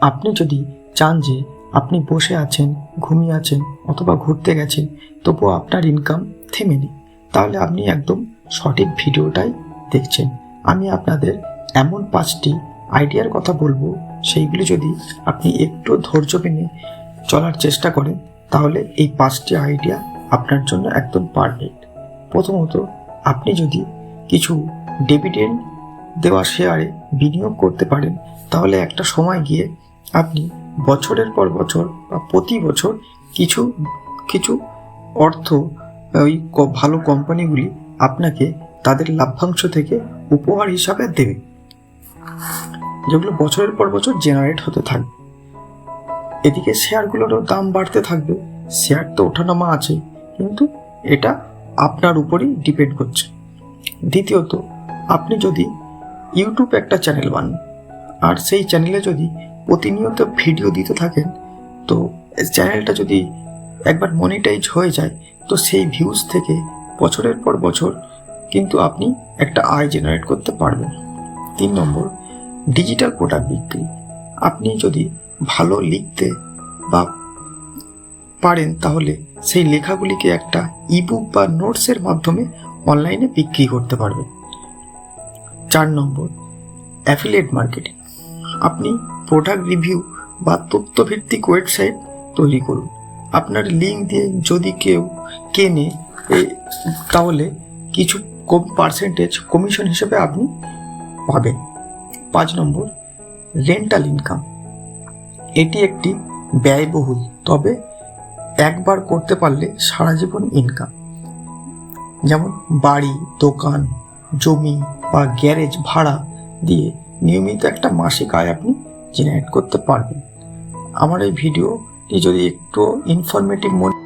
আপনি যদি চান যে আপনি বসে আছেন, ঘুমিয়ে আছেন অথবা ঘুরতে গেছেন, তবুও আপনার ইনকাম থেমে নেই, তাহলে আপনি একদম সঠিক ভিডিওটাই দেখছেন। আমি আপনাদের এমন 5টি আইডিয়ার কথা বলবো, সেইগুলি যদি আপনি একটু ধৈর্য মেনে চলার চেষ্টা করেন, তাহলে এই 5টি আইডিয়া আপনার জন্য একদম পারফেক্ট। প্রথমত, আপনি যদি কিছু ডিভিডেন্ড দেওয়া শেয়ারে বিনিয়োগ করতে পারেন, তাহলে একটা সময় গিয়ে আপনি বছরের পর বছর বা প্রতি বছর কিছু কিছু অর্থ ওই ভালো কোম্পানিগুলি আপনাকে তাদের লাভ্যাংশ থেকে উপহার হিসাবে দেবে, যেগুলো বছরের পর বছর জেনারেট হতে থাকবে। এদিকে শেয়ারগুলোরও দাম বাড়তে থাকবে। শেয়ার তো ওঠানামা আছে, কিন্তু এটা আপনার উপরই ডিপেন্ড করছে। দ্বিতীয়ত, আপনি যদি ইউটিউব একটা চ্যানেল বানান আর সেই চ্যানেলে যদি প্রতিনিয়ত ভিডিও দিতে থাকেন, তো চ্যানেলটা যদি একবার মনিটাইজ হয়ে যায়, তো সেই ভিউজ থেকে বছরের পর বছর কিন্তু আপনি একটা আয় জেনারেট করতে পারবেন। 3 নম্বর, ডিজিটাল প্রোডাক্ট বিক্রি। আপনি যদি ভালো লিখতে বা পারেন, তাহলে সেই লেখাগুলিকে একটা ইবুক বা নোটসের মাধ্যমে অনলাইনে বিক্রি করতে পারবেন। 4 নম্বর, অ্যাফিলিয়েট মার্কেটিং। আপনি প্রোডাক্ট রিভিউ বা তথ্যভিত্তিক ওয়েবসাইট তৈরি করুন। আপনার লিঙ্ক দিয়ে যদি কেউ কেনে, তাহলে কিছু কম পার্সেন্টেজ কমিশন হিসেবে আপনি পাবেন। 5 নম্বর, রেন্টাল ইনকাম। এটি একটি ব্যয়বহুল, তবে একবার করতে পারলে সারা জীবন ইনকাম। যেমন বাড়ি, দোকান, জমি বা গ্যারেজ ভাড়া দিয়ে নিয়মিত একটা মাসিক আয় আপনি জেনারেট করতে পারবেন। আমার এই ভিডিওটি যদি একটু ইনফরমেটিভ মনে